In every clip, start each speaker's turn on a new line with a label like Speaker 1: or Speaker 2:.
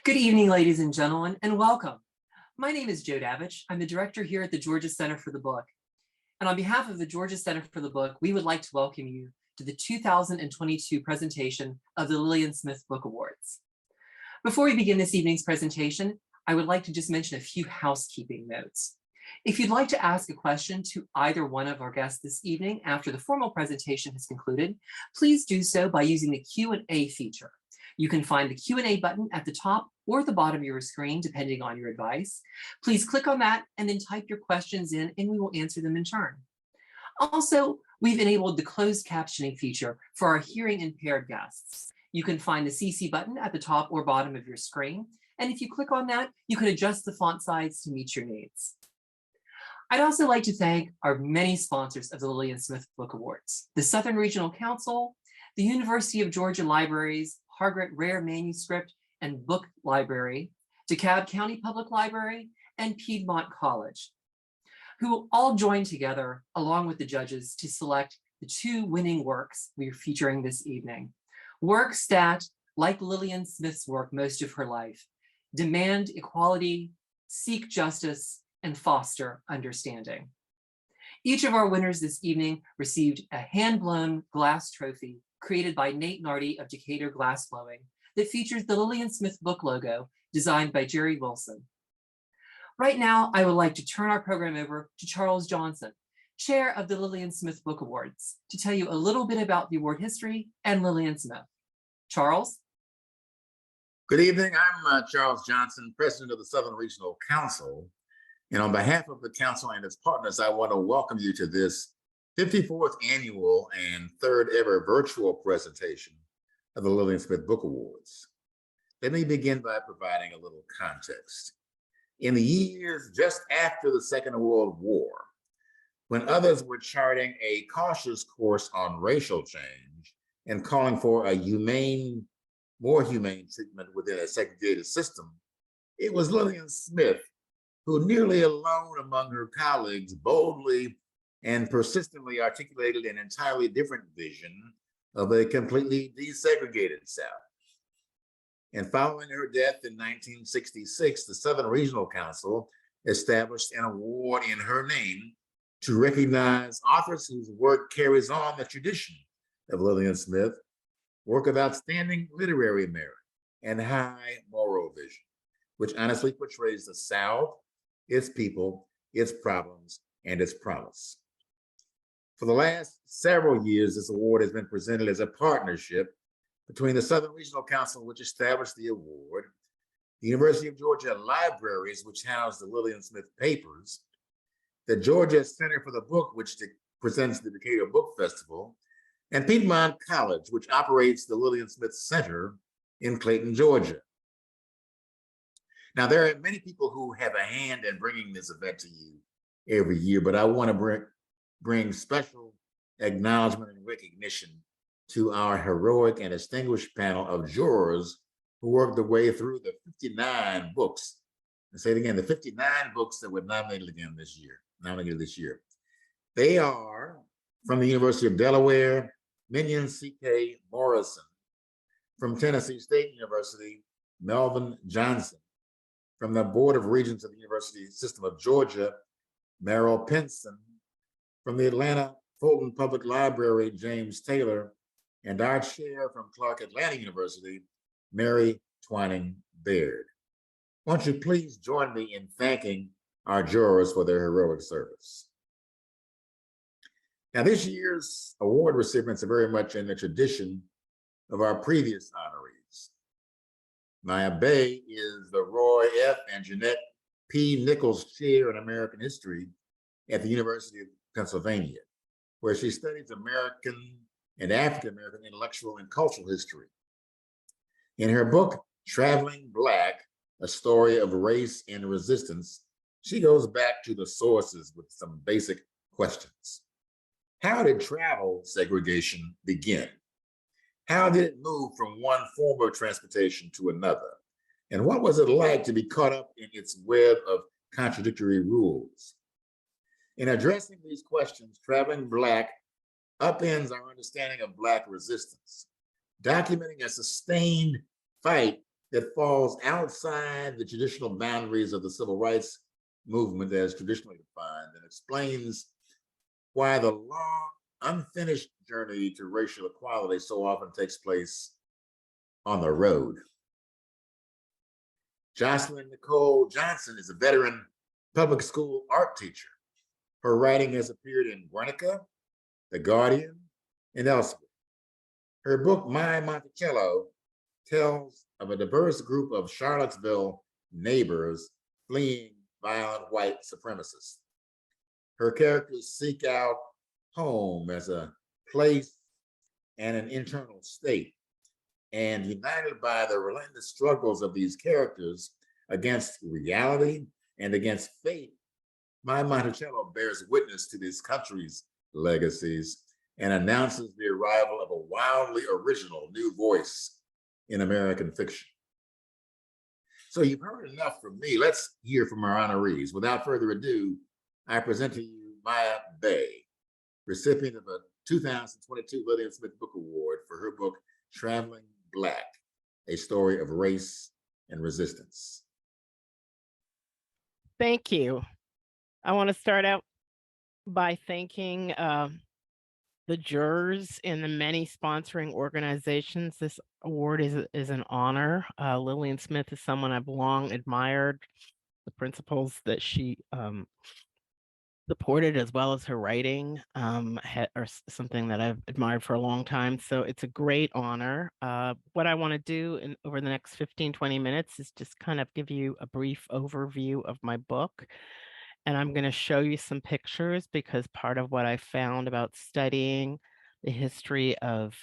Speaker 1: Good evening, ladies and gentlemen, and welcome. My name is Joe Davich. I'm the director here at the Georgia Center for the Book. And on behalf of the Georgia Center for the Book, we would like to welcome you to the 2022 presentation of the Lillian Smith Book Awards. Before we begin this evening's presentation, I would like to just mention a few housekeeping notes. If you'd like to ask a question to either one of our guests this evening after the formal presentation has concluded, please do so by using the Q&A feature. You can find the Q&A button at the top or the bottom of your screen, depending on your advice. Please click on that and then type your questions in and we will answer them in turn. Also, we've enabled the closed captioning feature for our hearing impaired guests. You can find the CC button at the top or bottom of your screen. And if you click on that, you can adjust the font size to meet your needs. I'd also like to thank our many sponsors of the Lillian Smith Book Awards: the Southern Regional Council, the University of Georgia Libraries, Hargret Rare Manuscript and Book Library, DeKalb County Public Library, and Piedmont College, who will all join together along with the judges to select the two winning works we are featuring this evening. Works that, like Lillian Smith's work most of her life, demand equality, seek justice, and foster understanding. Each of our winners this evening received a hand-blown glass trophy created by Nate Nardi of Decatur Glass Blowing that features the Lillian Smith book logo designed by Jerry Wilson. Right now, I would like to turn our program over to Charles Johnson, chair of the Lillian Smith Book Awards, to tell you a little bit about the award history and Lillian Smith. Charles?
Speaker 2: Good evening. I'm Charles Johnson, president of the Southern Regional Council. And on behalf of the council and its partners, I want to welcome you to this 54th annual and third ever virtual presentation of the Lillian Smith Book Awards. Let me begin by providing a little context. In the years just after the Second World War, when others were charting a cautious course on racial change and calling for a more humane treatment within a segregated system, it was Lillian Smith who, nearly alone among her colleagues, boldly and persistently articulated an entirely different vision of a completely desegregated South. And following her death in 1966, the Southern Regional Council established an award in her name to recognize authors whose work carries on the tradition of Lillian Smith, work of outstanding literary merit and high moral vision, which honestly portrays the South, its people, its problems, and its promise. For the last several years, this award has been presented as a partnership between the Southern Regional Council, which established the award, the University of Georgia Libraries, which house the Lillian Smith papers, the Georgia Center for the Book, which presents the Decatur Book Festival, and Piedmont College, which operates the Lillian Smith Center in Clayton, Georgia. Now, there are many people who have a hand in bringing this event to you every year, but I want to bring special acknowledgement and recognition to our heroic and distinguished panel of jurors who worked their way through the 59 books. And say it again, the 59 books that were nominated this year. They are from the University of Delaware, Minion C.K. Morrison, from Tennessee State University, Melvin Johnson, from the Board of Regents of the University System of Georgia, Merrill Pinson, from the Atlanta Fulton Public Library, James Taylor, and our chair from Clark Atlanta University, Mary Twining Baird. Won't you please join me in thanking our jurors for their heroic service. Now, this year's award recipients are very much in the tradition of our previous honorees. Maya Bay is the Roy F. and Jeanette P. Nichols Chair in American History at the University of Pennsylvania, where she studies American and African American intellectual and cultural history. In her book, Traveling Black, A Story of Race and Resistance, she goes back to the sources with some basic questions. How did travel segregation begin? How did it move from one form of transportation to another? And what was it like to be caught up in its web of contradictory rules? In addressing these questions, Traveling Black upends our understanding of Black resistance, documenting a sustained fight that falls outside the traditional boundaries of the civil rights movement as traditionally defined and explains why the long, unfinished journey to racial equality so often takes place on the road. Jocelyn Nicole Johnson is a veteran public school art teacher. Her writing has appeared in Guernica, The Guardian, and elsewhere. Her book, My Monticello, tells of a diverse group of Charlottesville neighbors fleeing violent white supremacists. Her characters seek out home as a place and an internal state, and united by the relentless struggles of these characters against reality and against fate, My Monticello bears witness to this country's legacies and announces the arrival of a wildly original new voice in American fiction. So you've heard enough from me. Let's hear from our honorees. Without further ado, I present to you Maya Bay, recipient of a 2022 Lillian Smith Book Award for her book, Traveling Black, A Story of Race and Resistance.
Speaker 3: Thank you. I want to start out by thanking the jurors and the many sponsoring organizations. This award is an honor. Lillian Smith is someone I've long admired. The principles that she supported, as well as her writing, are something that I've admired for a long time. So it's a great honor. What I want to do over the next 15-20 minutes is just kind of give you a brief overview of my book. And I'm going to show you some pictures because part of what I found about studying the history of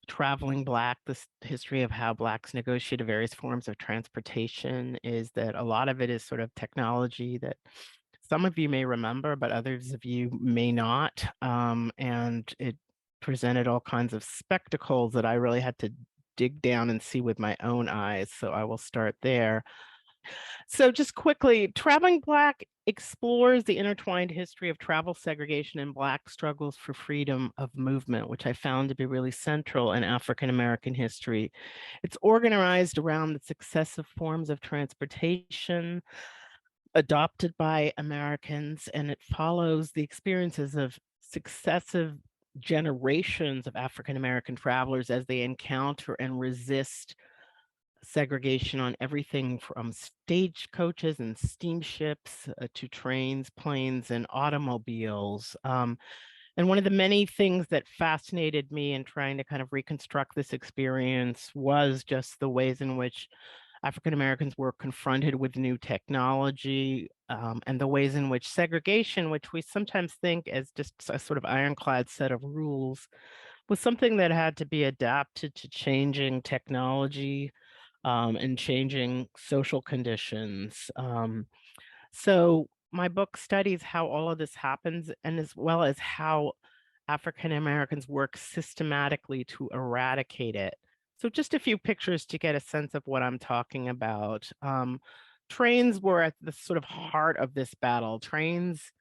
Speaker 3: traveling Black, the history of how Blacks negotiated various forms of transportation, is that a lot of it is sort of technology that some of you may remember, but others of you may not. And it presented all kinds of spectacles that I really had to dig down and see with my own eyes. So I will start there. So just quickly, Traveling Black explores the intertwined history of travel segregation and Black struggles for freedom of movement, which I found to be really central in African American history. It's organized around the successive forms of transportation adopted by Americans, and it follows the experiences of successive generations of African American travelers as they encounter and resist segregation on everything from stagecoaches and steamships to trains, planes, and automobiles. And one of the many things that fascinated me in trying to kind of reconstruct this experience was just the ways in which African Americans were confronted with new technology, and the ways in which segregation, which we sometimes think as just a sort of ironclad set of rules, was something that had to be adapted to changing technology and changing social conditions. So my book studies how all of this happens, and as well as how African Americans work systematically to eradicate it. So just a few pictures to get a sense of what I'm talking about. Trains were at the sort of heart of this battle. Trains,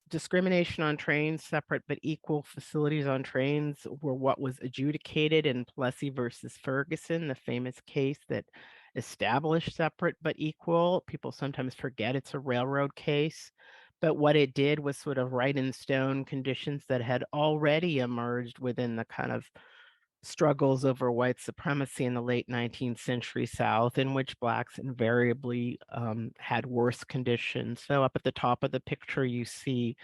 Speaker 3: discrimination on trains, separate but equal facilities on trains, were what was adjudicated in Plessy versus Ferguson, the famous case that established separate but equal. People sometimes forget it's a railroad case, but what it did was sort of write in stone conditions that had already emerged within the kind of struggles over white supremacy in the late 19th century South, in which Blacks invariably had worse conditions. So up at the top of the picture, you see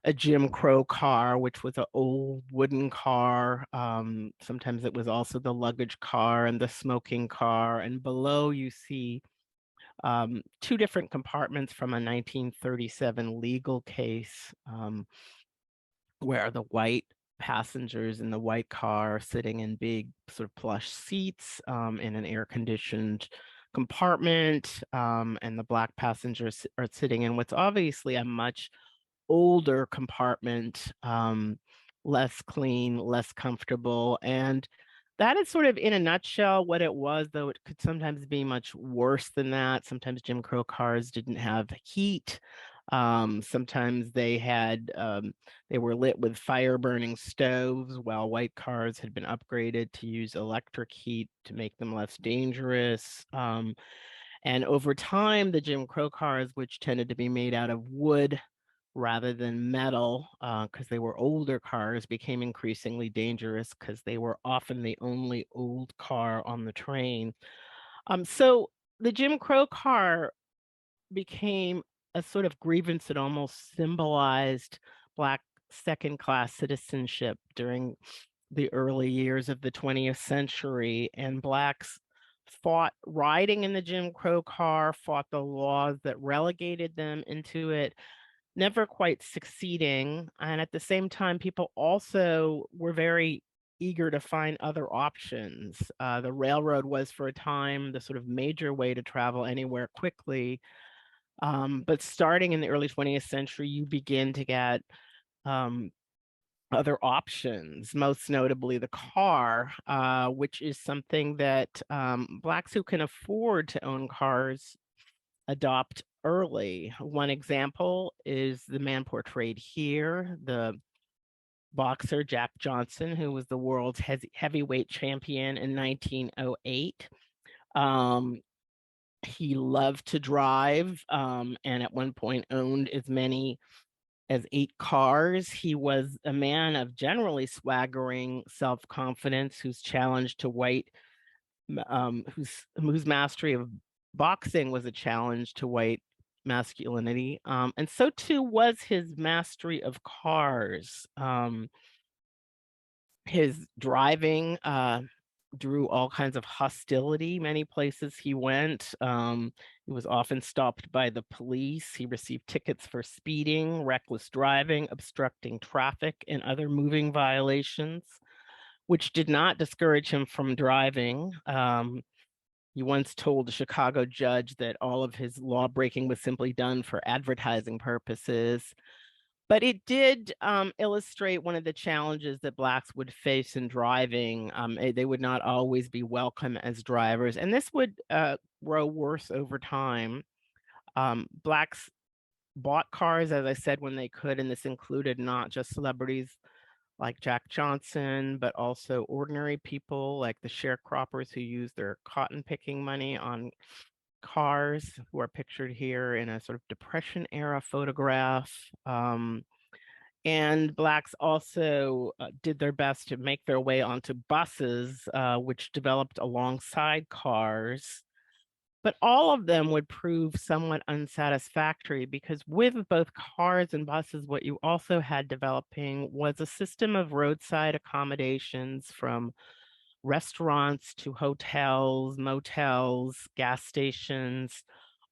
Speaker 3: a Jim Crow car, which was an old wooden car. Sometimes it was also the luggage car and the smoking car. And below you see two different compartments from a 1937 legal case, where the white passengers in the white car are sitting in big sort of plush seats in an air-conditioned compartment, and the Black passengers are sitting in what's obviously a much older compartment, less clean, less comfortable. And that is sort of in a nutshell what it was, though it could sometimes be much worse than that. Sometimes Jim Crow cars didn't have heat. Sometimes they were lit with fire-burning stoves, while white cars had been upgraded to use electric heat to make them less dangerous. And over time, the Jim Crow cars, which tended to be made out of wood rather than metal, because they were older cars, became increasingly dangerous because they were often the only old car on the train. So the Jim Crow car became a sort of grievance that almost symbolized Black second-class citizenship during the early years of the 20th century, and Blacks fought riding in the Jim Crow car, fought the laws that relegated them into it, never quite succeeding. And at the same time, people also were very eager to find other options. The railroad was, for a time, the sort of major way to travel anywhere quickly. But starting in the early 20th century, you begin to get other options, most notably the car, which is something that Blacks who can afford to own cars adopt early. One example is the man portrayed here, the boxer Jack Johnson, who was the world's heavyweight champion in 1908. He loved to drive, and at one point owned as many as 8 cars. He was a man of generally swaggering self-confidence, whose challenge to white, whose mastery of boxing was a challenge to white masculinity. And so too was his mastery of cars. His driving drew all kinds of hostility many places he went. He was often stopped by the police. He received tickets for speeding, reckless driving, obstructing traffic, and other moving violations, which did not discourage him from driving. He once told a Chicago judge that all of his law breaking was simply done for advertising purposes. But it did illustrate one of the challenges that Blacks would face in driving. They would not always be welcome as drivers, and this would grow worse over time. Blacks bought cars, as I said, when they could, and this included not just celebrities like Jack Johnson, but also ordinary people like the sharecroppers who used their cotton picking money on cars, who are pictured here in a sort of Depression era photograph. And Blacks also did their best to make their way onto buses, which developed alongside cars. But all of them would prove somewhat unsatisfactory, because with both cars and buses, what you also had developing was a system of roadside accommodations, from restaurants to hotels, motels, gas stations,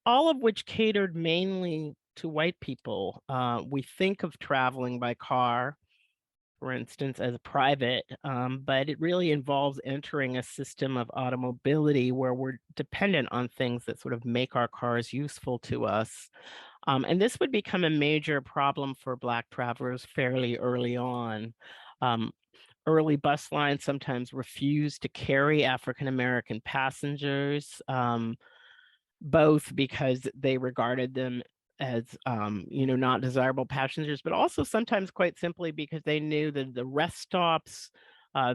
Speaker 3: all of which catered mainly to white people. We think of traveling by car, for instance, as private, but it really involves entering a system of automobility where we're dependent on things that sort of make our cars useful to us. And this would become a major problem for Black travelers fairly early on. Early bus lines sometimes refused to carry African American passengers, both because they regarded them as not desirable passengers, but also sometimes quite simply because they knew that the rest stops,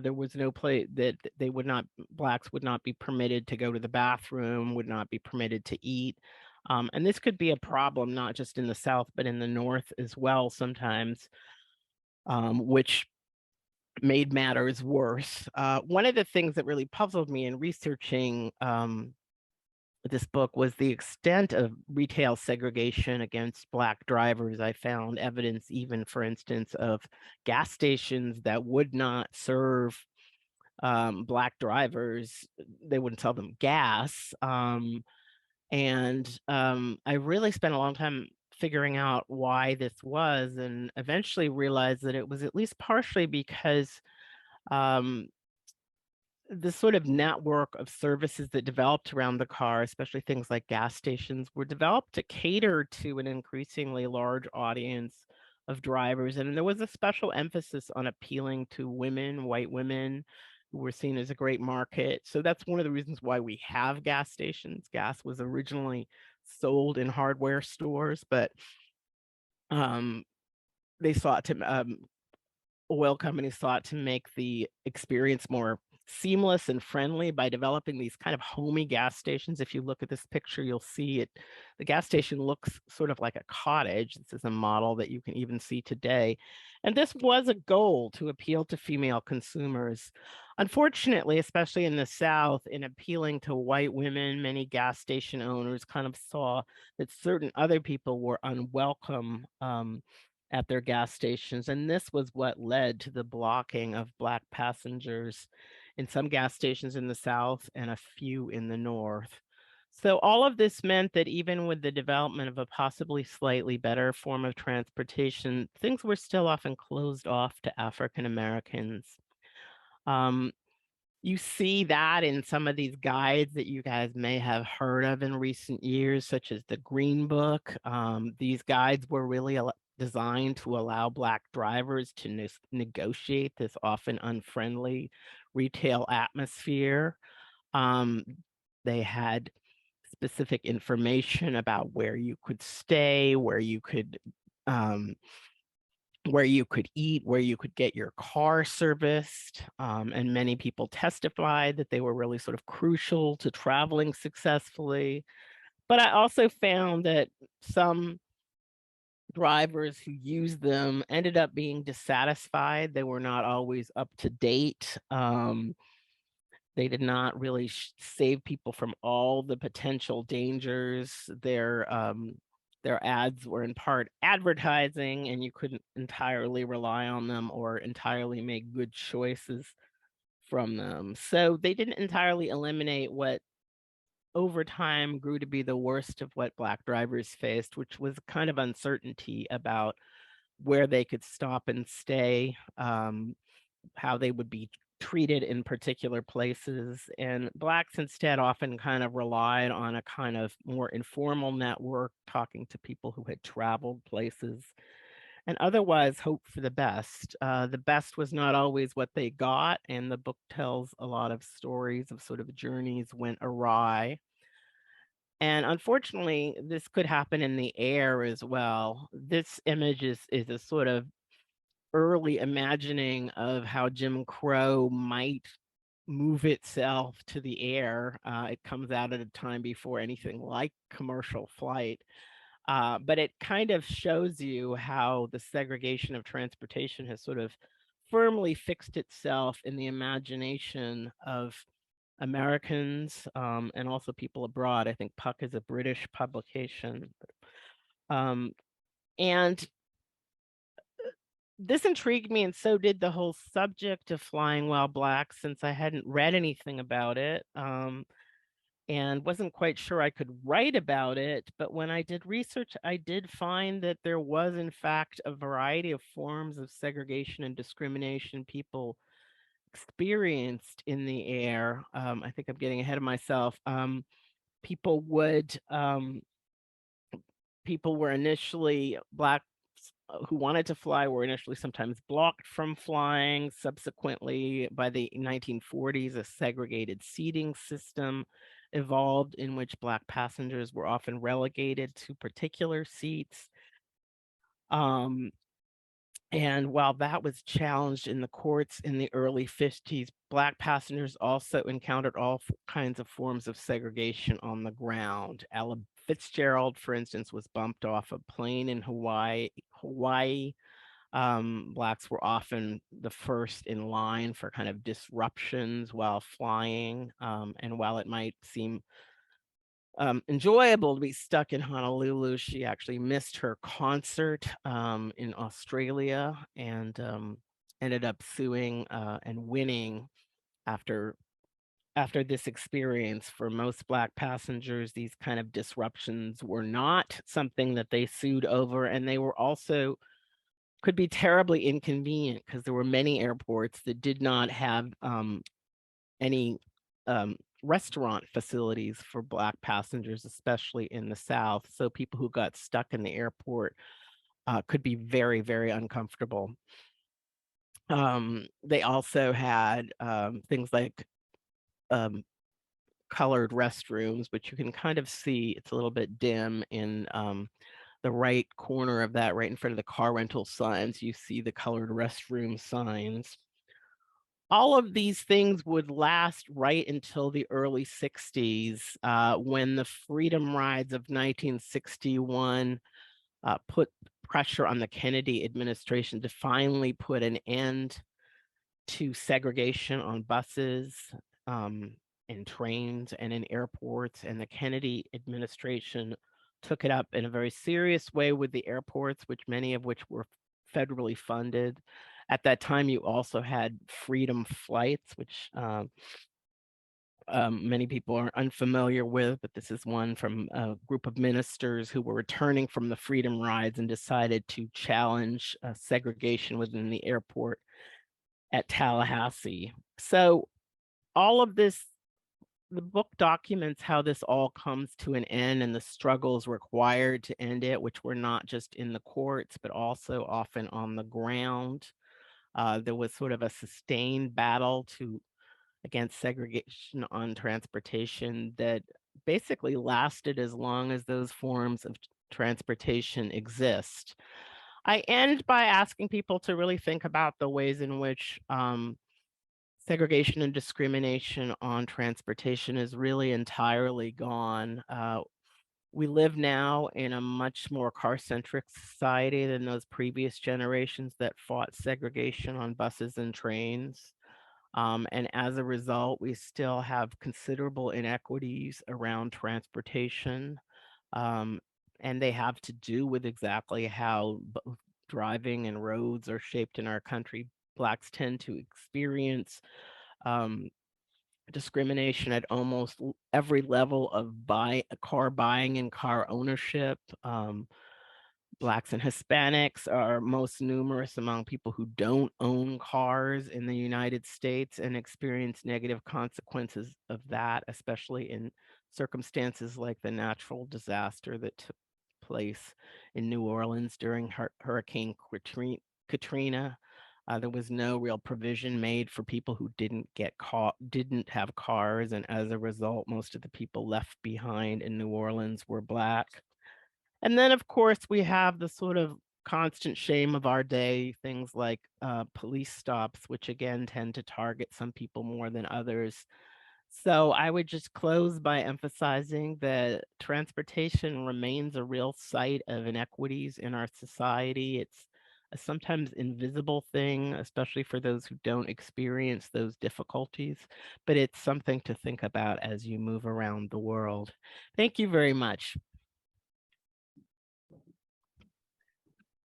Speaker 3: there was no place that Blacks would not be permitted to go to the bathroom, would not be permitted to eat. And this could be a problem not just in the South, but in the North as well sometimes, which made matters worse. One of the things that really puzzled me in researching this book was the extent of retail segregation against Black drivers. I found evidence even, for instance, of gas stations that would not serve Black drivers. They wouldn't sell them gas. I really spent a long time figuring out why this was, and eventually realized that it was at least partially because um, the sort of network of services that developed around the car, especially things like gas stations, were developed to cater to an increasingly large audience of drivers. And there was a special emphasis on appealing to women, white women, who were seen as a great market. So that's one of the reasons why we have gas stations. Gas was originally sold in hardware stores, but Um, they sought to oil companies sought to make the experience more seamless and friendly by developing these kind of homey gas stations. If you look at this picture, you'll see it. The gas station looks sort of like a cottage. This is a model that you can even see today. And this was a goal to appeal to female consumers. Unfortunately, especially in the South, in appealing to white women, many gas station owners kind of saw that certain other people were unwelcome at their gas stations. And this was what led to the blocking of Black passengers in some gas stations in the South and a few in the North. So all of this meant that even with the development of a possibly slightly better form of transportation, things were still often closed off to African Americans. Um, you see that in some of these guides that you guys may have heard of in recent years, such as the Green Book. These guides were really designed to allow Black drivers to negotiate this often unfriendly retail atmosphere. Um, they had specific information about where you could stay, where you could eat, where you could get your car serviced. And many people testified that they were really sort of crucial to traveling successfully. But I also found that some drivers who used them ended up being dissatisfied. They were not always up to date. They did not really save people from all the potential dangers. Their ads were in part advertising, and you couldn't entirely rely on them or entirely make good choices from them. So they didn't entirely eliminate what over time grew to be the worst of what Black drivers faced, which was kind of uncertainty about where they could stop and stay, how they would be treated in particular places. And Blacks instead often kind of relied on a kind of more informal network, talking to people who had traveled places and otherwise hope for the best. The best was not always what they got, and the book tells a lot of stories of sort of journeys went awry. And unfortunately, this could happen in the air as well. This image is a sort of early imagining of how Jim Crow might move itself to the air. It comes out at a time before anything like commercial flight. But it kind of shows you how the segregation of transportation has sort of firmly fixed itself in the imagination of Americans and also people abroad. I think Puck is a British publication. Um, and this intrigued me, and so did the whole subject of flying while Black, since I hadn't read anything about it and wasn't quite sure I could write about it. But when I did research, I did find that there was, in fact, a variety of forms of segregation and discrimination people experienced in the air. I think I'm getting ahead of myself. People would people were initially Black who wanted to fly were initially sometimes blocked from flying. Subsequently, by the 1940s, a segregated seating system evolved in which Black passengers were often relegated to particular seats. And while that was challenged in the courts in the early 50s, Black passengers also encountered all kinds of forms of segregation on the ground. Ella Fitzgerald, for instance, was bumped off a plane in Hawaii. Blacks were often the first in line for kind of disruptions while flying. And while it might seem enjoyable to be stuck in Honolulu, she actually missed her concert in Australia and ended up suing and winning after this experience. For most Black passengers, these kind of disruptions were not something that they sued over, and they were also could be terribly inconvenient because there were many airports that did not have any restaurant facilities for Black passengers, especially in the South. So people who got stuck in the airport could be very, very uncomfortable. They also had things like colored restrooms, which you can kind of see. It's a little bit dim in the right corner of that, right in front of the car rental signs, you see the colored restroom signs. All of these things would last right until the early 60s, when the Freedom Rides of 1961 put pressure on the Kennedy administration to finally put an end to segregation on buses, and trains and in airports. And the Kennedy administration took it up in a very serious way with the airports, many of which were federally funded. At that time, you also had freedom flights, which many people are unfamiliar with, but this is one from a group of ministers who were returning from the freedom rides and decided to challenge segregation within the airport at Tallahassee. So all of this, the book documents how this all comes to an end and the struggles required to end it, which were not just in the courts, but also often on the ground. There was sort of a sustained battle against segregation on transportation that basically lasted as long as those forms of transportation exist. I end by asking people to really think about the ways in which segregation and discrimination on transportation is really entirely gone. We live now in a much more car-centric society than those previous generations that fought segregation on buses and trains. And as a result, we still have considerable inequities around transportation. And they have to do with exactly how driving and roads are shaped in our country. Blacks tend to experience discrimination at almost every level of car buying and car ownership. Blacks and Hispanics are most numerous among people who don't own cars in the United States and experience negative consequences of that, especially in circumstances like the natural disaster that took place in New Orleans during Hurricane Katrina. There was no real provision made for people who didn't have cars, and as a result, most of the people left behind in New Orleans were Black. And then, of course, we have the sort of constant shame of our day, things like police stops, which again tend to target some people more than others. So I would just close by emphasizing that transportation remains a real site of inequities in our society. It's a sometimes invisible thing, especially for those who don't experience those difficulties, but it's something to think about as you move around the world. Thank you very much.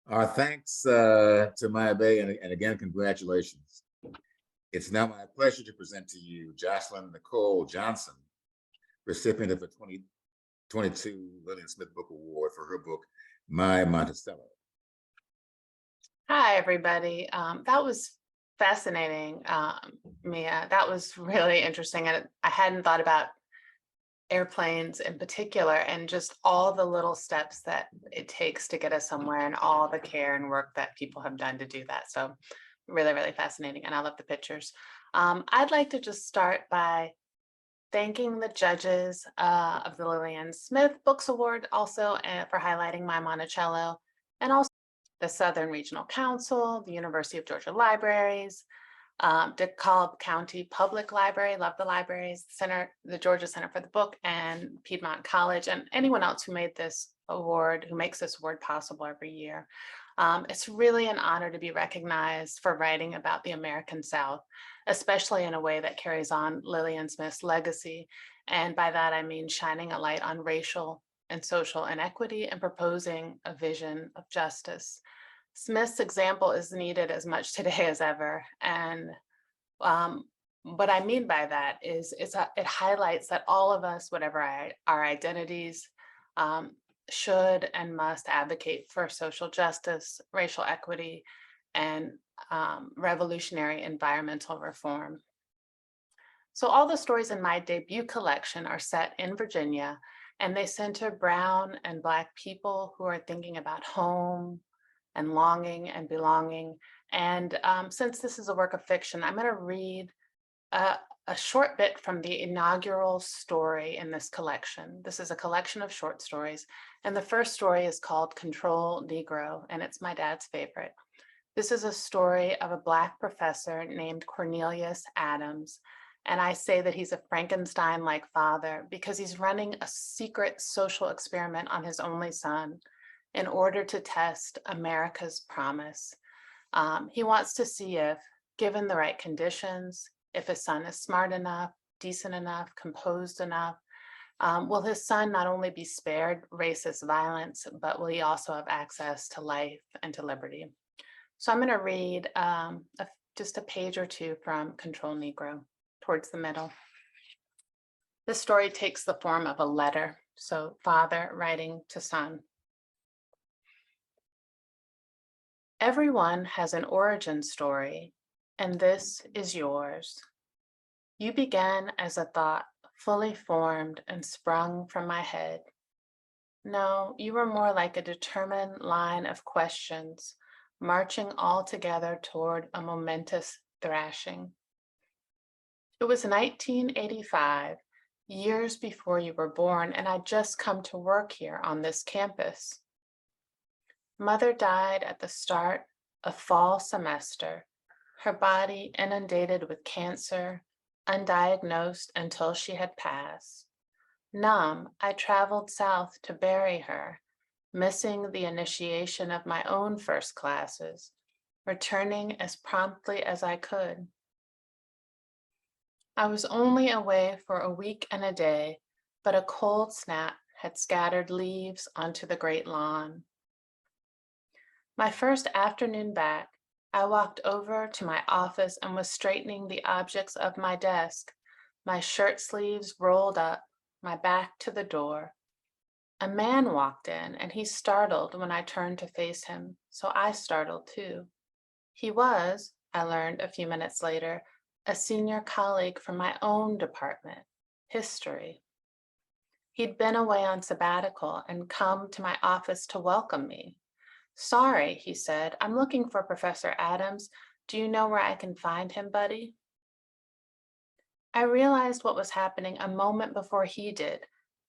Speaker 2: Our thanks to Maya Bay, and again, congratulations. It's now my pleasure to present to you Jocelyn Nicole Johnson, recipient of the 2022 Lillian Smith Book Award for her book, My Monticello.
Speaker 4: Hi, everybody. That was fascinating, Mia. That was really interesting. And I hadn't thought about airplanes in particular and just all the little steps that it takes to get us somewhere and all the care and work that people have done to do that. So really, really fascinating. And I love the pictures. I'd like to just start by thanking the judges of the Lillian Smith Books Award also for highlighting My Monticello, and also the Southern Regional Council, the University of Georgia Libraries, DeKalb County Public Library, love the libraries, the Georgia Center for the Book, and Piedmont College, and anyone else who made this award, who makes this award possible every year. It's really an honor to be recognized for writing about the American South, especially in a way that carries on Lillian Smith's legacy. And by that, I mean shining a light on racial and social inequity and proposing a vision of justice. Smith's example is needed as much today as ever. And what I mean by that is it highlights that all of us, whatever our identities, should and must advocate for social justice, racial equity, and revolutionary environmental reform. So all the stories in my debut collection are set in Virginia, and they center Brown and Black people who are thinking about home and longing and belonging. And since this is a work of fiction, I'm going to read a short bit from the inaugural story in this collection. This is a collection of short stories, and the first story is called Control Negro, and it's my dad's favorite. This is a story of a Black professor named Cornelius Adams, and I say that he's a Frankenstein-like father because he's running a secret social experiment on his only son in order to test America's promise. He wants to see if, given the right conditions, if his son is smart enough, decent enough, composed enough, will his son not only be spared racist violence, but will he also have access to life and to liberty? So I'm going to read just a page or two from Control Negro towards the middle. This story takes the form of a letter, so father writing to son. Everyone has an origin story, and this is yours. You began as a thought fully formed and sprung from my head. No, you were more like a determined line of questions, marching all together toward a momentous thrashing. It was 1985, years before you were born, and I'd just come to work here on this campus. Mother died at the start of fall semester, her body inundated with cancer, undiagnosed until she had passed. Numb, I traveled south to bury her, missing the initiation of my own first classes, returning as promptly as I could. I was only away for a week and a day, but a cold snap had scattered leaves onto the great lawn. My first afternoon back, I walked over to my office and was straightening the objects of my desk, my shirt sleeves rolled up, my back to the door. A man walked in and he startled when I turned to face him, so I startled too. He was, I learned a few minutes later, a senior colleague from my own department, history. He'd been away on sabbatical and come to my office to welcome me. Sorry, he said, I'm looking for Professor Adams. Do you know where I can find him, buddy? I realized what was happening a moment before he did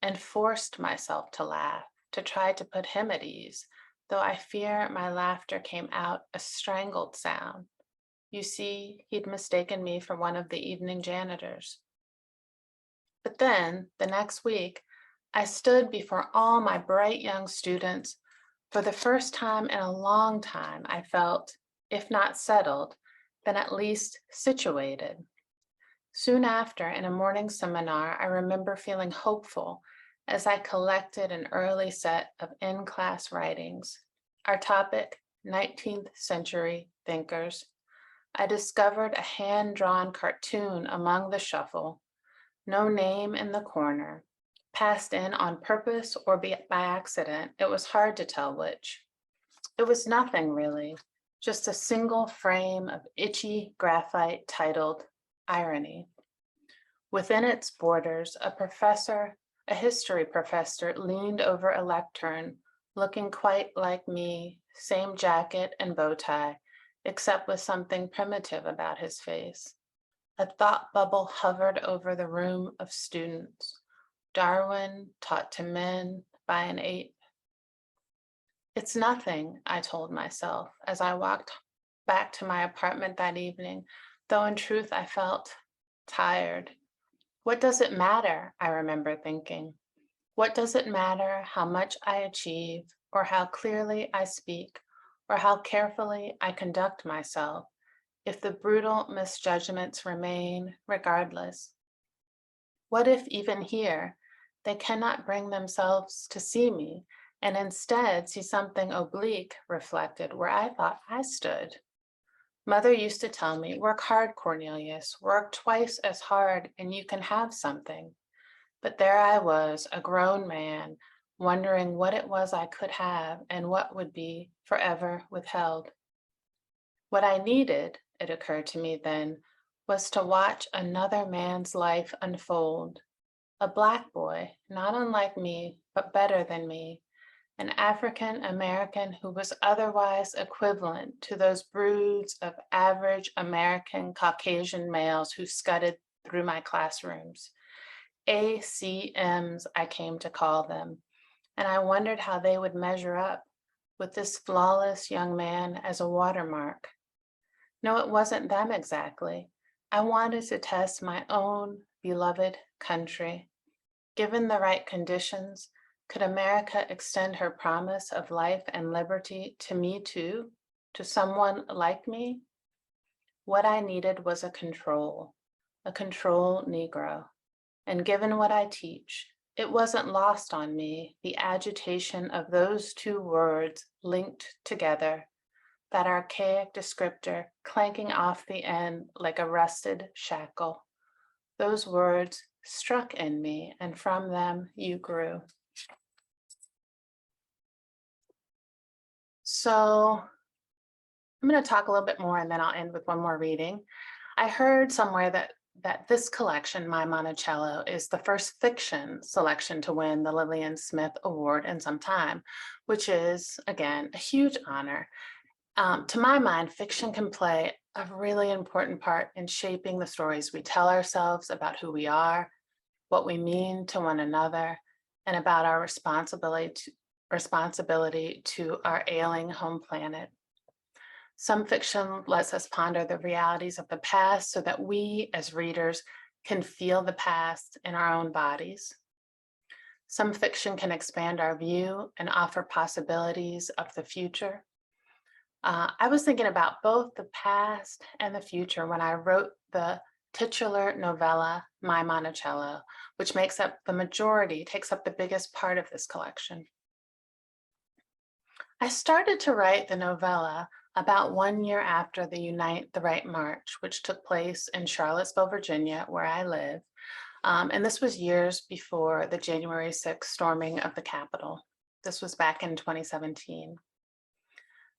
Speaker 4: and forced myself to laugh, to try to put him at ease, though I fear my laughter came out a strangled sound. You see, he'd mistaken me for one of the evening janitors. But then, the next week, I stood before all my bright young students. For the first time in a long time, I felt, if not settled, then at least situated. Soon after, in a morning seminar, I remember feeling hopeful as I collected an early set of in-class writings. Our topic, 19th century thinkers. I discovered a hand-drawn cartoon among the shuffle, no name in the corner. Passed in on purpose or by accident, it was hard to tell which. It was nothing really, just a single frame of itchy graphite titled Irony. Within its borders, a history professor leaned over a lectern, looking quite like me, same jacket and bow tie, except with something primitive about his face. A thought bubble hovered over the room of students. Darwin taught to men by an ape. It's nothing, I told myself as I walked back to my apartment that evening, though in truth I felt tired. What does it matter, I remember thinking. What does it matter how much I achieve, or how clearly I speak, or how carefully I conduct myself, if the brutal misjudgments remain regardless? What if even here, they cannot bring themselves to see me, and instead see something oblique reflected where I thought I stood? Mother used to tell me, work hard, Cornelius, work twice as hard and you can have something. But there I was, a grown man, wondering what it was I could have and what would be forever withheld. What I needed, it occurred to me then, was to watch another man's life unfold. A Black boy, not unlike me, but better than me, an African American who was otherwise equivalent to those broods of average American Caucasian males who scudded through my classrooms. ACMs, I came to call them, and I wondered how they would measure up with this flawless young man as a watermark. No, it wasn't them exactly. I wanted to test my own beloved country. Given the right conditions, could America extend her promise of life and liberty to me too, to someone like me? What I needed was a control Negro. And given what I teach, it wasn't lost on me, the agitation of those two words linked together, that archaic descriptor clanking off the end like a rusted shackle. Those words struck in me, and from them you grew. So I'm going to talk a little bit more and then I'll end with one more reading. I heard somewhere that this collection, My Monticello, is the first fiction selection to win the Lillian Smith Award in some time, which is, again, a huge honor. To my mind, fiction can play a really important part in shaping the stories we tell ourselves about who we are, what we mean to one another, and about our responsibility to our ailing home planet. Some fiction lets us ponder the realities of the past so that we, as readers, can feel the past in our own bodies. Some fiction can expand our view and offer possibilities of the future. I was thinking about both the past and the future when I wrote the titular novella, My Monticello, which takes up the biggest part of this collection. I started to write the novella about 1 year after the Unite the Right March, which took place in Charlottesville, Virginia, where I live. And this was years before the January 6th storming of the Capitol. This was back in 2017.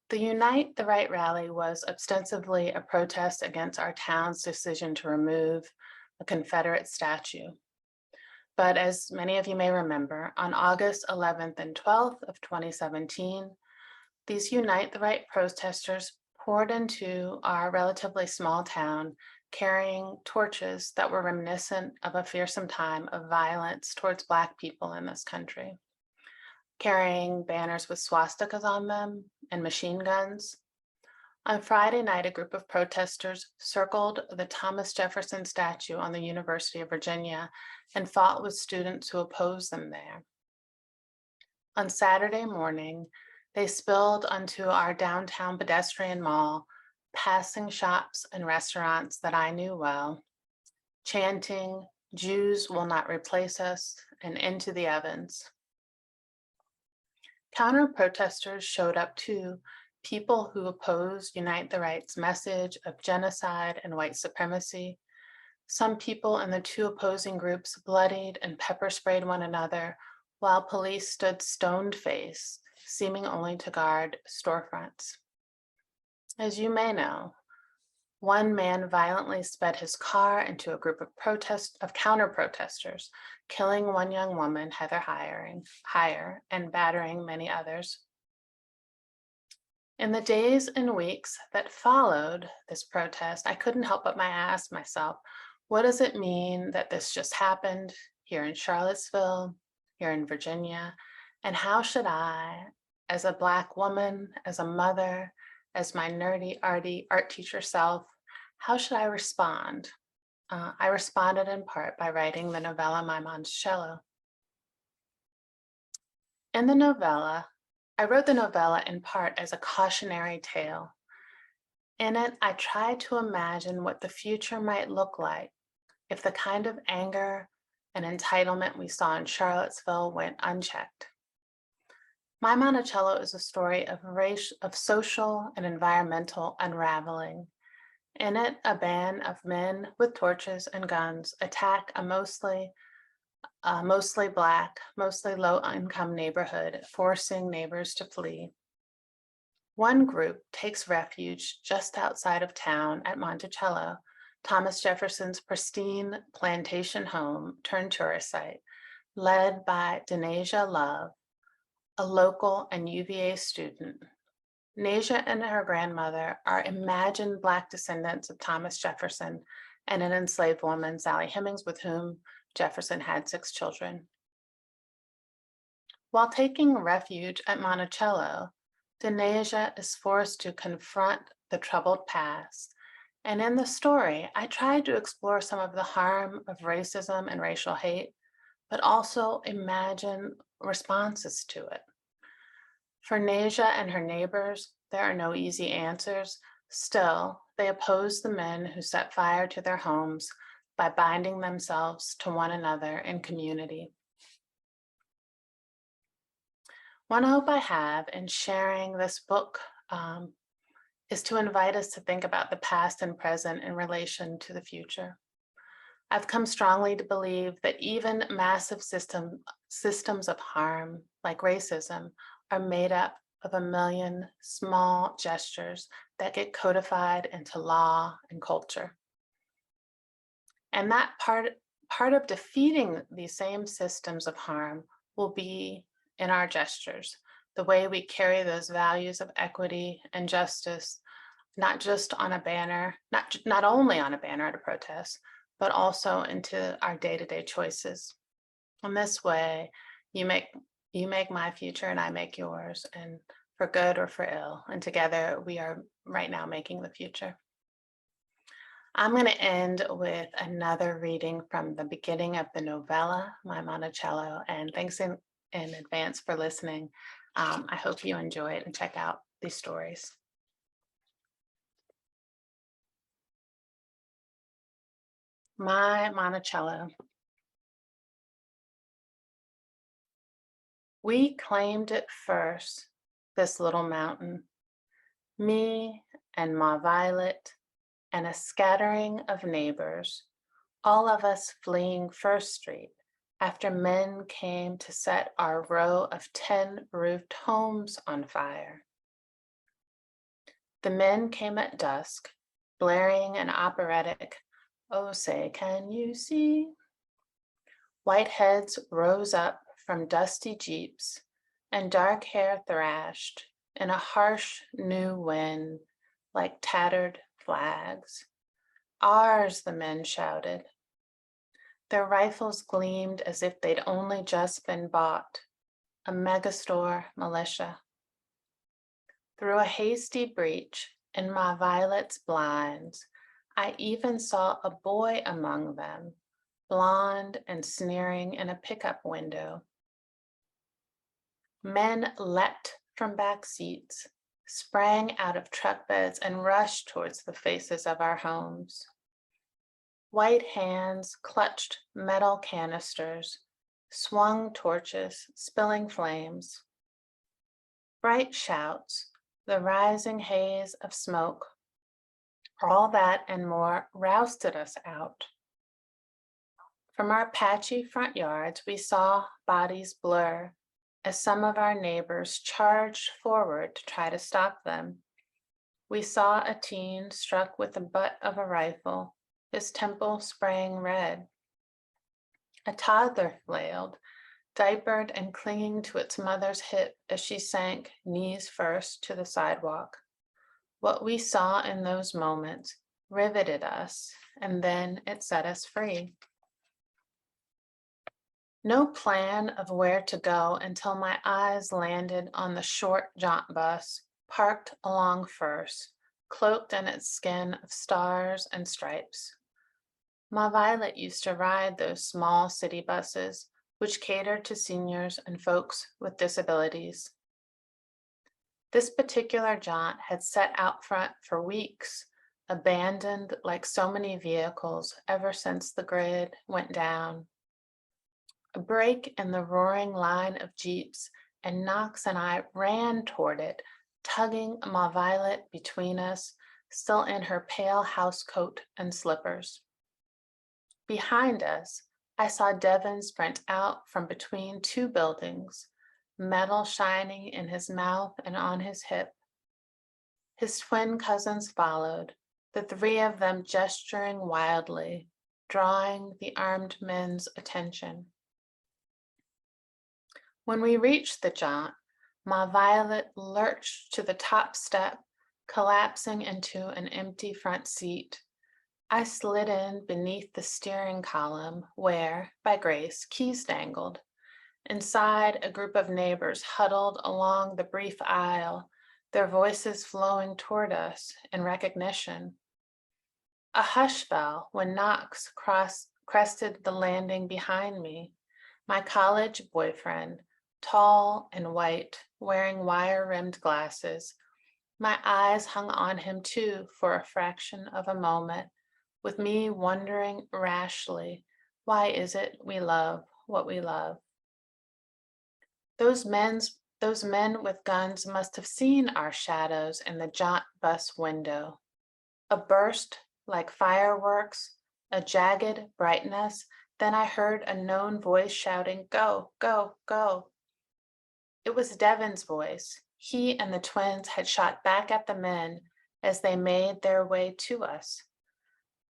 Speaker 4: The Unite the Right rally was ostensibly a protest against our town's decision to remove a Confederate statue. But as many of you may remember, on August 11th and 12th of 2017, these Unite the Right protesters poured into our relatively small town carrying torches that were reminiscent of a fearsome time of violence towards Black people in this country, carrying banners with swastikas on them and machine guns. On Friday night, a group of protesters circled the Thomas Jefferson statue on the University of Virginia and fought with students who opposed them there. On Saturday morning, they spilled onto our downtown pedestrian mall, passing shops and restaurants that I knew well, chanting, "Jews will not replace us," and "into the ovens." Counter-protesters showed up too, people who opposed Unite the Right's message of genocide and white supremacy. Some people in the two opposing groups bloodied and pepper sprayed one another, while police stood stone-faced, seeming only to guard storefronts. As you may know, one man violently sped his car into a group of counter-protesters, killing one young woman, Heather Heyer, and battering many others. In the days and weeks that followed this protest, I couldn't help but ask myself, what does it mean that this just happened here in Charlottesville, here in Virginia, and how should I, as a Black woman, as a mother, as my nerdy, arty art teacher self, how should I respond? I responded in part by writing the novella, My Monticello. In the novella, I wrote the novella in part as a cautionary tale. In it, I tried to imagine what the future might look like if the kind of anger and entitlement we saw in Charlottesville went unchecked. My Monticello is a story of social and environmental unraveling. In it, a band of men with torches and guns attack a mostly Black, mostly low-income neighborhood, forcing neighbors to flee. One group takes refuge just outside of town at Monticello, Thomas Jefferson's pristine plantation home turned tourist site, led by Denasia Love, a local and UVA student. Nasia and her grandmother are imagined Black descendants of Thomas Jefferson and an enslaved woman, Sally Hemings, with whom Jefferson had 6 children. While taking refuge at Monticello, Denasia is forced to confront the troubled past. And in the story, I tried to explore some of the harm of racism and racial hate, but also imagine responses to it. For Nasia and her neighbors, there are no easy answers. Still, they oppose the men who set fire to their homes by binding themselves to one another in community. One hope I have in sharing this book is to invite us to think about the past and present in relation to the future. I've come strongly to believe that even massive systems of harm, like racism, are made up of a million small gestures that get codified into law and culture. And that part of defeating these same systems of harm will be in our gestures, the way we carry those values of equity and justice, not just on a banner, not only on a banner at a protest, but also into our day-to-day choices. In this way, you make my future and I make yours, and for good or for ill. And together we are right now making the future. I'm going to end with another reading from the beginning of the novella, My Monticello, and thanks in advance for listening. I hope you enjoy it and check out these stories. My Monticello. We claimed it first, this little mountain, me and Ma Violet and a scattering of neighbors, all of us fleeing First Street after men came to set our row of 10 roofed homes on fire. The men came at dusk, blaring an operatic, "Oh, say, can you see?" White heads rose up from dusty jeeps, and dark hair thrashed in a harsh new wind like tattered flags. "Ours," the men shouted. Their rifles gleamed as if they'd only just been bought, a megastore militia. Through a hasty breach in my Violet's blinds, I even saw a boy among them, blonde and sneering in a pickup window. Men leapt from back seats, sprang out of truck beds, and rushed towards the faces of our homes. White hands clutched metal canisters, swung torches, spilling flames. Bright shouts, the rising haze of smoke, all that and more rousted us out. From our patchy front yards, we saw bodies blur as some of our neighbors charged forward to try to stop them. We saw a teen struck with the butt of a rifle, his temple spraying red. A toddler flailed, diapered and clinging to its mother's hip as she sank knees first to the sidewalk. What we saw in those moments riveted us, and then it set us free. No plan of where to go until my eyes landed on the short jaunt bus parked along First, cloaked in its skin of stars and stripes. Ma Violet used to ride those small city buses, which catered to seniors and folks with disabilities. This particular jaunt had sat out front for weeks, abandoned like so many vehicles ever since the grid went down. A break in the roaring line of jeeps, and Knox and I ran toward it, tugging Ma Violet between us, still in her pale housecoat and slippers. Behind us, I saw Devin sprint out from between two buildings, metal shining in his mouth and on his hip. His twin cousins followed, the three of them gesturing wildly, drawing the armed men's attention. When we reached the jaunt, Ma Violet lurched to the top step, collapsing into an empty front seat. I slid in beneath the steering column where, by grace, keys dangled. Inside, a group of neighbors huddled along the brief aisle, their voices flowing toward us in recognition. A hush fell when Knox crested the landing behind me. My college boyfriend, tall and white, wearing wire-rimmed glasses. My eyes hung on him too for a fraction of a moment, with me wondering rashly, why is it we love what we love? Those men with guns must have seen our shadows in the jaunt bus window. A burst like fireworks, a jagged brightness, then I heard a known voice shouting, "Go, go, go." It was Devin's voice. He and the twins had shot back at the men as they made their way to us.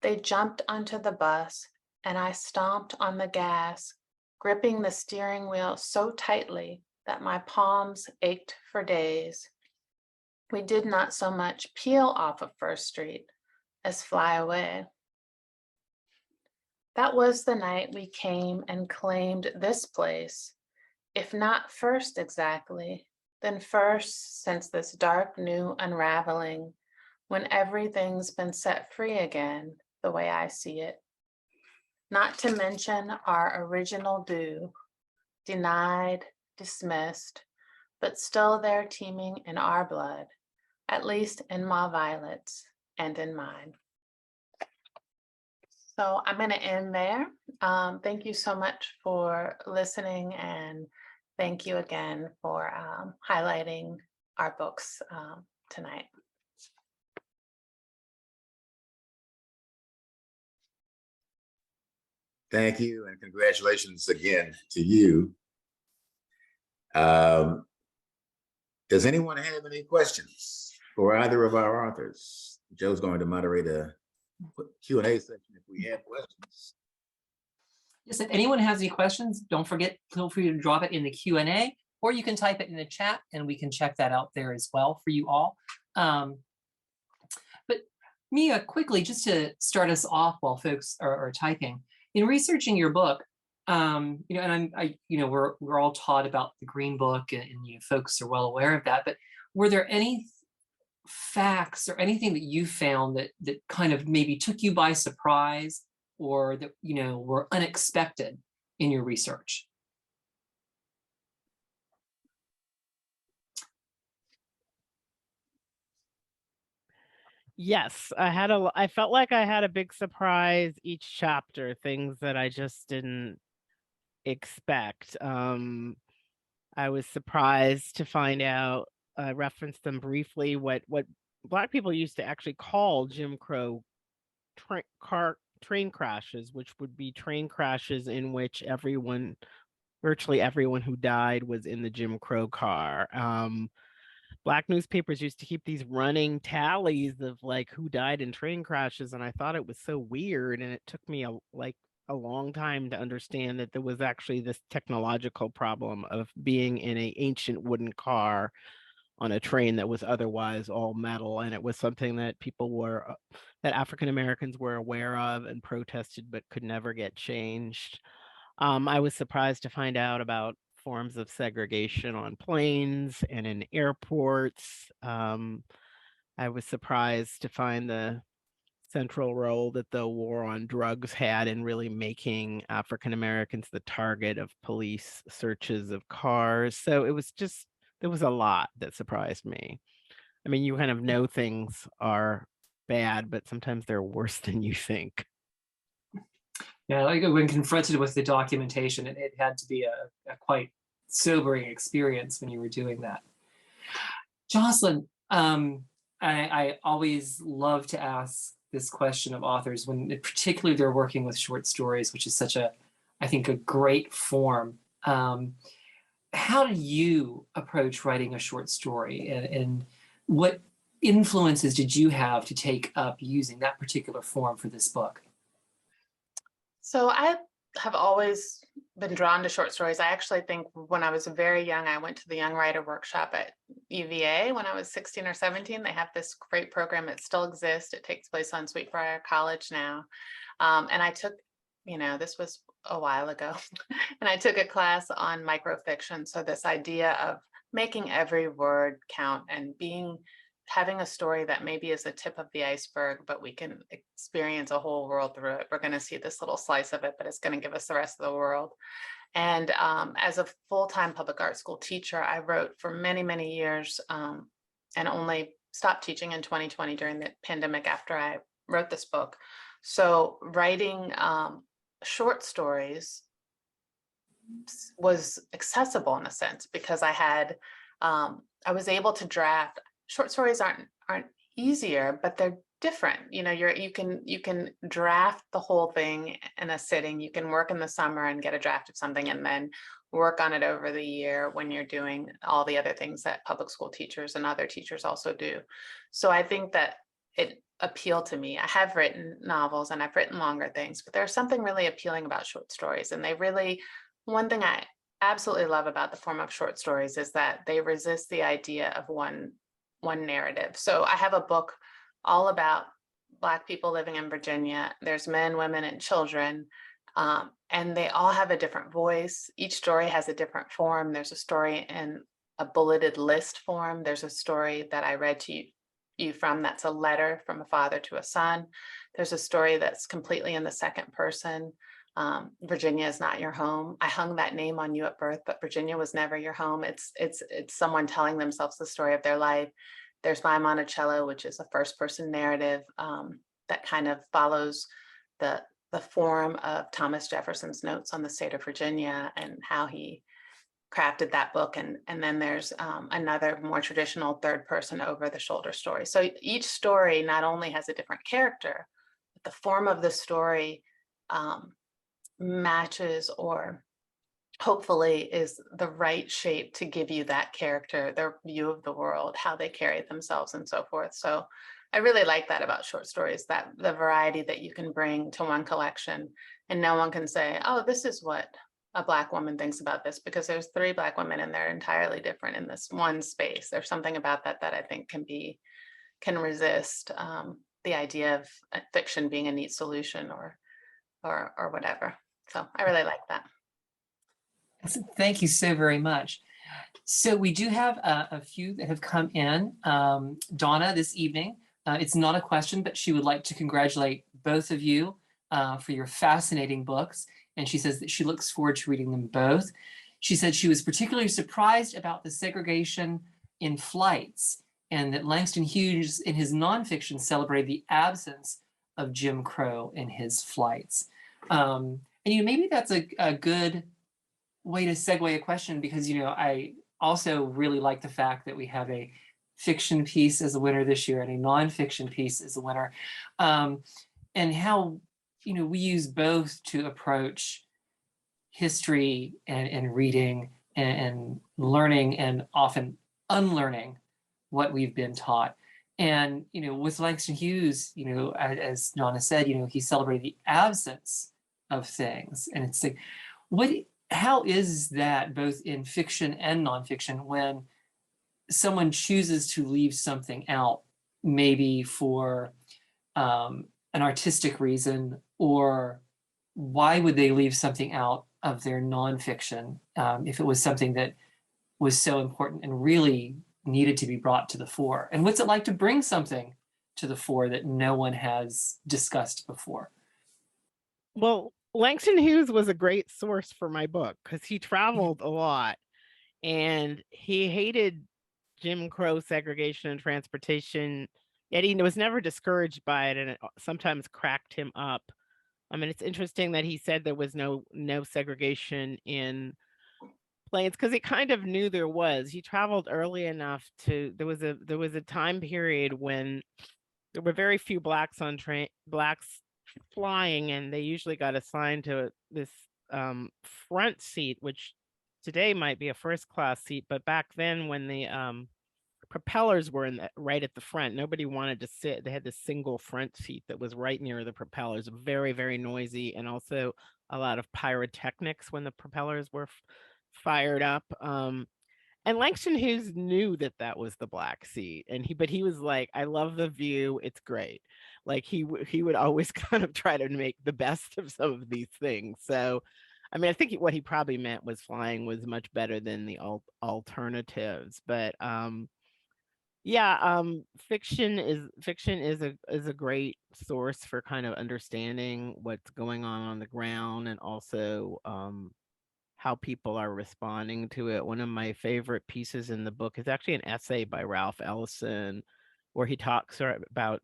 Speaker 4: They jumped onto the bus, and I stomped on the gas, gripping the steering wheel so tightly that my palms ached for days. We did not so much peel off of First Street as fly away. That was the night we came and claimed this place, if not first exactly, then first since this dark new unraveling, when everything's been set free again, the way I see it. Not to mention our original due, denied, dismissed, but still there teeming in our blood, at least in Ma Violet's and in mine. So I'm going to end there. Thank you so much for listening, and thank you again for highlighting our books tonight.
Speaker 2: Thank you, and congratulations again to you. Does anyone have any questions for either of our authors? Joe's going to moderate a Q&A section if we have questions.
Speaker 1: Yes, if anyone has any questions, don't forget, feel free to drop it in the Q&A, or you can type it in the chat and we can check that out there as well for you all. But Mia, quickly, just to start us off while folks are typing, in researching your book, and we're all taught about the Green Book, and folks are well aware of that. But were there any facts or anything that you found that kind of maybe took you by surprise, or that were unexpected in your research?
Speaker 3: Yes, I felt like I had a big surprise each chapter, things that I just didn't expect. I was surprised to find out, I referenced them briefly, what Black people used to actually call Jim Crow train crashes, which would be train crashes in which virtually everyone who died was in the Jim Crow car. Black newspapers used to keep these running tallies of like who died in train crashes, and I thought it was so weird, and it took me a long time to understand that there was actually this technological problem of being in an ancient wooden car on a train that was otherwise all metal, and it was something that that African Americans were aware of and protested but could never get changed. I was surprised to find out about forms of segregation on planes and in airports. I was surprised to find the central role that the war on drugs had in really making African Americans the target of police searches of cars. So there was a lot that surprised me. I mean, you kind of know things are bad, but sometimes they're worse than you think.
Speaker 1: Yeah, like when confronted with the documentation, it had to be a quite sobering experience when you were doing that. Jocelyn, I always love to ask this question of authors when particularly they're working with short stories, which is such I think a great form. How do you approach writing a short story, and what influences did you have to take up using that particular form for this book?
Speaker 4: So I have always been drawn to short stories. I actually think when I was very young, I went to the Young Writer Workshop at UVA when I was 16 or 17. They have this great program that still exists. It takes place on Sweetbriar College now. And I took, this was a while ago, and I took a class on microfiction. So this idea of making every word count and having a story that maybe is a tip of the iceberg, but we can experience a whole world through it. We're going to see this little slice of it, but it's going to give us the rest of the world. And as a full-time public art school teacher, I wrote for many, many years and only stopped teaching in 2020 during the pandemic after I wrote this book. So writing short stories was accessible in a sense because I was able to draft. Short stories aren't easier, but they're different. You can draft the whole thing in a sitting. You can work in the summer and get a draft of something and then work on it over the year when you're doing all the other things that public school teachers and other teachers also do. So I think that it appealed to me. I have written novels and I've written longer things, but there's something really appealing about short stories. And one thing I absolutely love about the form of short stories is that they resist the idea of one narrative. So I have a book all about Black people living in Virginia. There's men, women, and children, and they all have a different voice. Each story has a different form. There's a story in a bulleted list form. There's a story that I read to you from that's a letter from a father to a son. There's a story that's completely in the second person. Virginia is not your home. I hung that name on you at birth, but Virginia was never your home. It's someone telling themselves the story of their life. There's my Monticello, which is a first person narrative that kind of follows the form of Thomas Jefferson's notes on the state of Virginia and how he crafted that book. And then there's another more traditional third person over the shoulder story. So each story not only has a different character, but the form of the story matches or hopefully is the right shape to give you that character, their view of the world, how they carry themselves and so forth. So I really like that about short stories, that the variety that you can bring to one collection and no one can say, oh, this is what a Black woman thinks about this, because there's 3 Black women and they're entirely different in this one space. There's something about that I think can resist the idea of fiction being a neat solution or whatever. So I really like that.
Speaker 1: Thank you so very much. So we do have a few that have come in. Donna this evening, it's not a question, but she would like to congratulate both of you for your fascinating books. And she says that she looks forward to reading them both. She said she was particularly surprised about the segregation in flights and that Langston Hughes in his nonfiction celebrated the absence of Jim Crow in his flights. And maybe that's a good way to segue a question, because I also really like the fact that we have a fiction piece as a winner this year and a nonfiction piece as a winner, and how we use both to approach history and reading and learning and often unlearning what we've been taught. And with Langston Hughes, as Donna said, he celebrated the absence of things, and it's like, how is that both in fiction and nonfiction when someone chooses to leave something out, maybe for an artistic reason, or why would they leave something out of their nonfiction if it was something that was so important and really needed to be brought to the fore? And what's it like to bring something to the fore that no one has discussed before?
Speaker 3: Well, Langston Hughes was a great source for my book because he traveled a lot and he hated Jim Crow segregation and transportation, yet he was never discouraged by it, and it sometimes cracked him up. I mean, it's interesting that he said there was no segregation in planes because he kind of knew there was. He traveled early enough to there was a time period when there were very few blacks flying, and they usually got assigned to this front seat, which today might be a first class seat, but back then when the propellers were right at the front. Nobody wanted to sit. They had this single front seat that was right near the propellers, very, very noisy, and also a lot of pyrotechnics when the propellers were fired up. And Langston Hughes knew that that was the black seat, and but he was like, "I love the view. It's great." Like he would always kind of try to make the best of some of these things. So, I mean, I think what he probably meant was flying was much better than the alternatives. But yeah, fiction is a great source for kind of understanding what's going on the ground, and also how people are responding to it. One of my favorite pieces in the book is actually an essay by Ralph Ellison, where he talks about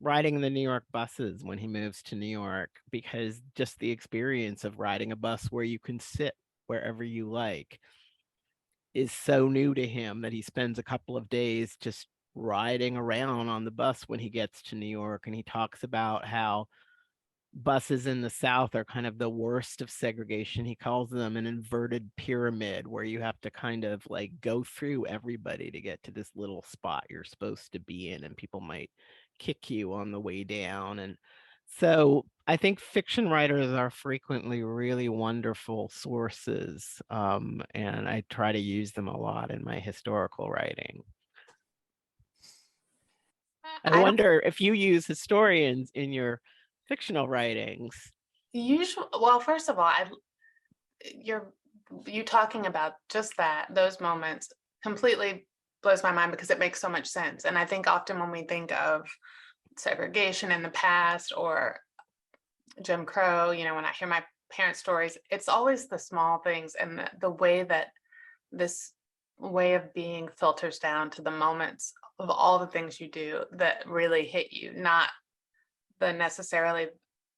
Speaker 3: riding the New York buses when he moves to New York, because just the experience of riding a bus where you can sit wherever you like is so new to him that he spends a couple of days just riding around on the bus when he gets to New York. And he talks about how buses in the South are kind of the worst of segregation. He calls them an inverted pyramid, where you have to kind of like go through everybody to get to this little spot you're supposed to be in, and people might kick you on the way down. And so I think fiction writers are frequently really wonderful sources, and I try to use them a lot in my historical writing. I
Speaker 4: don't
Speaker 3: wonder if you use historians in your fictional writings.
Speaker 4: usually, well, first of all, you talking about just those moments completely blows my mind, because it makes so much sense. And I think often when we think of segregation in the past or Jim Crow, when I hear my parents' stories, it's always the small things and the way that this way of being filters down to the moments of all the things you do that really hit you, not necessarily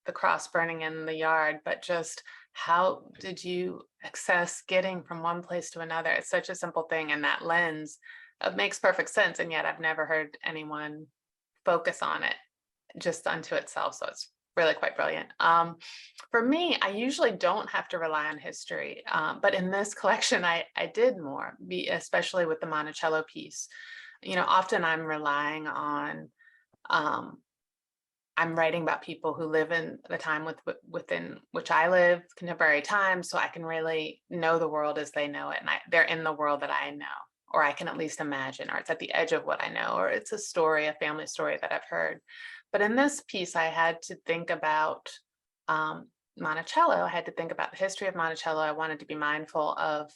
Speaker 4: the cross burning in the yard, but just how did you access getting from one place to another? It's such a simple thing, and that lens makes perfect sense. And yet I've never heard anyone focus on it just unto itself. So it's really quite brilliant. For me, I usually don't have to rely on history, but in this collection, I did more, especially with the Monticello piece. Often I'm relying on, I'm writing about people who live in the time within which I live, contemporary times, so I can really know the world as they know it, and they're in the world that I know, or I can at least imagine, or it's at the edge of what I know, or it's a story, a family story that I've heard. But in this piece, I had to think about Monticello. I had to think about the history of Monticello. I wanted to be mindful of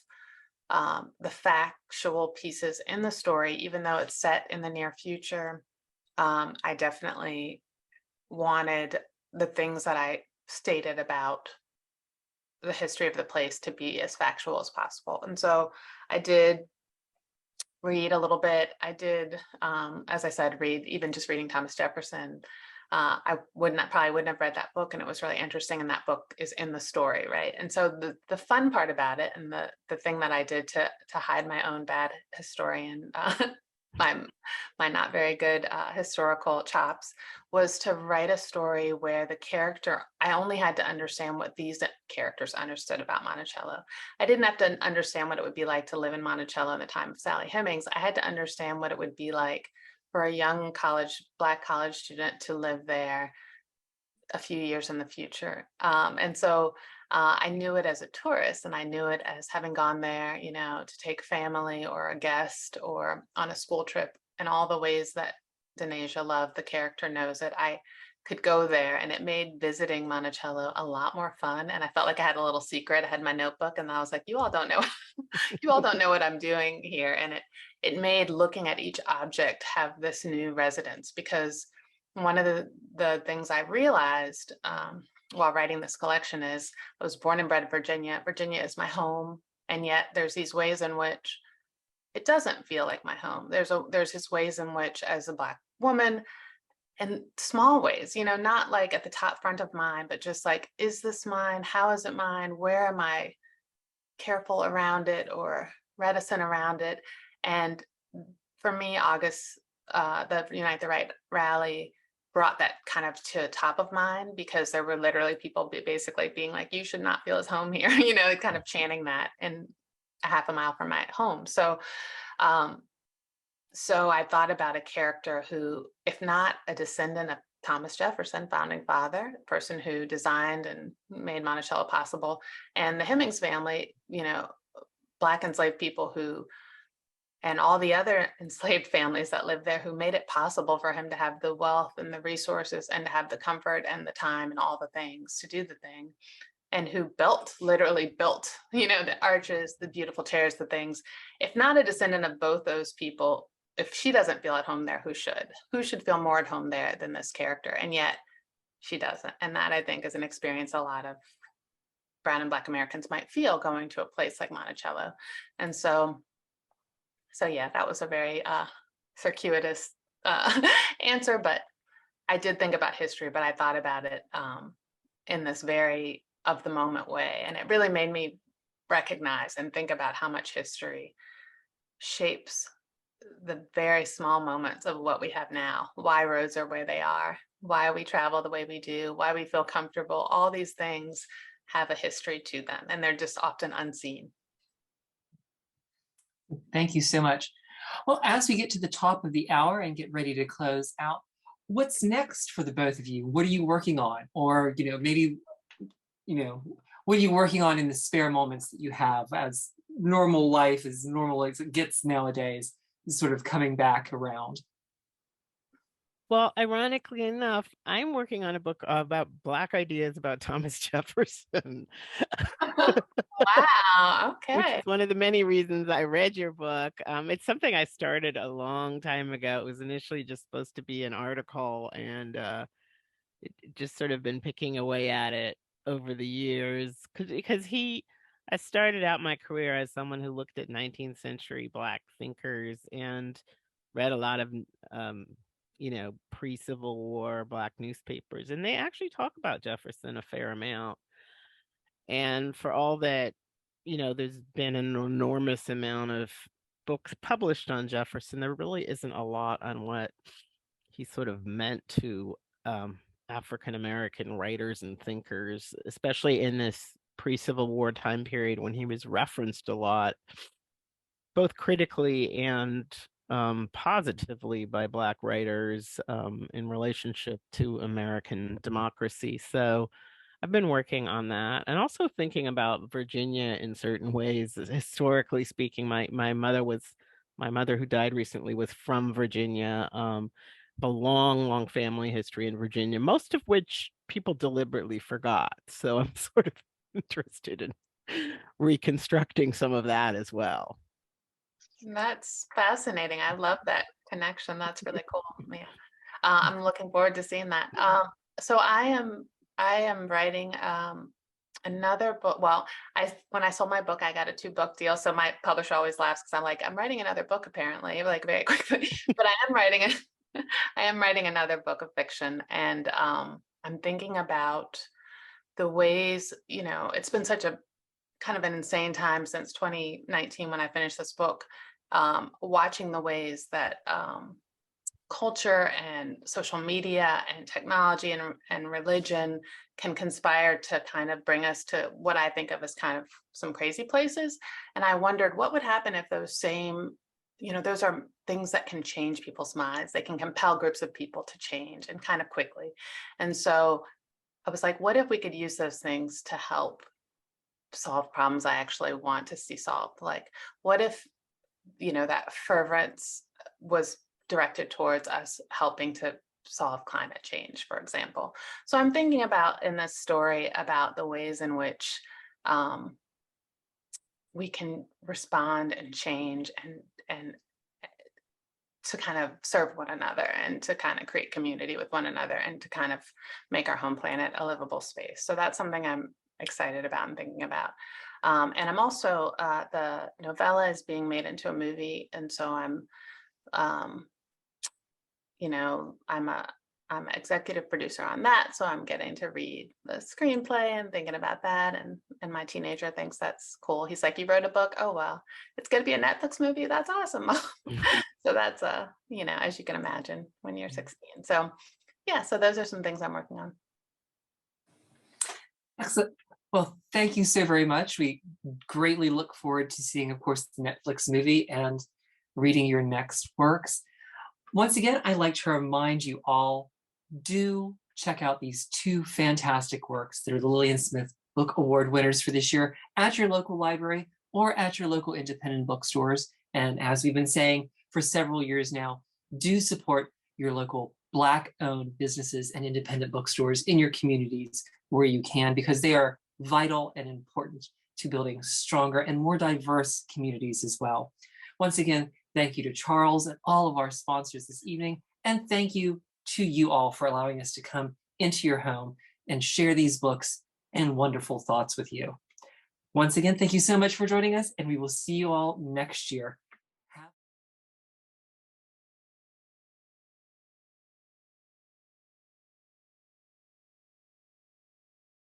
Speaker 4: the factual pieces in the story, even though it's set in the near future. I definitely wanted the things that I stated about the history of the place to be as factual as possible. And so I did read a little bit. I did, as I said, even just reading Thomas Jefferson. I probably wouldn't have read that book, and it was really interesting. And that book is in the story, right? And so the fun part about it, and the thing that I did to hide my own bad historian, my not very good historical chops, was to write a story where I only had to understand what these characters understood about Monticello. I didn't have to understand what it would be like to live in Monticello in the time of Sally Hemings. I had to understand what it would be like for a young Black college student to live there a few years in the future. And so I knew it as a tourist, and I knew it as having gone there, to take family or a guest or on a school trip, and all the ways that Denasia Love, the character, knows it. I could go there, and it made visiting Monticello a lot more fun. And I felt like I had a little secret. I had my notebook, and I was like, you all don't know, you all don't know what I'm doing here. And it made looking at each object have this new resonance, because one of the things I realized while writing this collection is I was born and bred in Virginia. Virginia is my home, and yet there's these ways in which it doesn't feel like my home. There's these ways in which, as a Black woman, in small ways, not like at the top front of mind, but just like, is this mine? How is it mine? Where am I careful around it or reticent around it? And for me, August, the Unite the Right rally brought that kind of to top of mind, because there were literally people basically being like, you should not feel as home here, kind of chanting that in a half a mile from my home. So So I thought about a character who, if not a descendant of Thomas Jefferson, founding father, person who designed and made Monticello possible, and the Hemings family, Black enslaved people who, and all the other enslaved families that lived there, who made it possible for him to have the wealth and the resources and to have the comfort and the time and all the things to do the thing, and who literally built, the arches, the beautiful chairs, the things. If not a descendant of both those people, if she doesn't feel at home there, who should? Who should feel more at home there than this character? And yet she doesn't. And that, I think, is an experience a lot of Brown and Black Americans might feel going to a place like Monticello. And so yeah, that was a very circuitous answer, but I did think about history, but I thought about it in this very of the moment way. And it really made me recognize and think about how much history shapes the very small moments of what we have now, why roads are where they are, why we travel the way we do, why we feel comfortable. All these things have a history to them, and they're just often unseen.
Speaker 1: Thank you so much. Well, as we get to the top of the hour and get ready to close out, what's next for the both of you? What are you working on? Or, maybe, what are you working on in the spare moments that you have as normal life, as normal as it gets nowadays, is sort of coming back around?
Speaker 3: Well, ironically enough, I'm working on a book about Black ideas about Thomas Jefferson.
Speaker 4: Wow,
Speaker 3: Which
Speaker 4: okay.
Speaker 3: is one of the many reasons I read your book. It's something I started a long time ago. It was initially just supposed to be an article, and it just sort of been picking away at it over the years. Because I started out my career as someone who looked at 19th century Black thinkers and read a lot of pre-Civil War Black newspapers, and they actually talk about Jefferson a fair amount. And for all that, there's been an enormous amount of books published on Jefferson, there really isn't a lot on what he sort of meant to African American writers and thinkers, especially in this pre-Civil War time period when he was referenced a lot, both critically and positively by Black writers in relationship to American democracy. So I've been working on that, and also thinking about Virginia in certain ways. Historically speaking, my mother who died recently was from Virginia. The long family history in Virginia, most of which people deliberately forgot. So I'm sort of interested in reconstructing some of that as well.
Speaker 4: That's fascinating. I love that connection. That's really cool. Yeah. I'm looking forward to seeing that. So I am writing another book. Well, when I sold my book, I got a 2-book deal. So my publisher always laughs because I'm like, I'm writing another book apparently, like very quickly. But I am writing another book of fiction, and I'm thinking about the ways, it's been such a kind of an insane time since 2019 when I finished this book, watching the ways that culture and social media and technology and religion can conspire to kind of bring us to what I think of as kind of some crazy places. And I wondered what would happen if those same, those are things that can change people's minds. They can compel groups of people to change, and kind of quickly. And so I was like, what if we could use those things to help solve problems I actually want to see solved? Like, what if, that fervence was directed towards us helping to solve climate change, for example? So I'm thinking about in this story about the ways in which we can respond and change and to kind of serve one another, and to kind of create community with one another, and to kind of make our home planet a livable space. So that's something I'm excited about and thinking about. And I'm also, the novella is being made into a movie. And so I'm an executive producer on that. So I'm getting to read the screenplay and thinking about that. And my teenager thinks that's cool. He's like, you wrote a book? Oh, well, it's going to be a Netflix movie. That's awesome. So that's, as you can imagine when you're 16. So yeah, so those are some things I'm working on.
Speaker 1: Excellent. Well, thank you so very much. We greatly look forward to seeing, of course, the Netflix movie, and reading your next works. Once again, I'd like to remind you all, do check out these two fantastic works that are the Lillian Smith Book Award winners for this year at your local library or at your local independent bookstores. And as we've been saying for several years now, do support your local Black-owned businesses and independent bookstores in your communities where you can, because they are vital and important to building stronger and more diverse communities as well. Once again, thank you to Charles and all of our sponsors this evening, and thank you to you all for allowing us to come into your home and share these books and wonderful thoughts with you. Once again, thank you so much for joining us, and we will see you all next year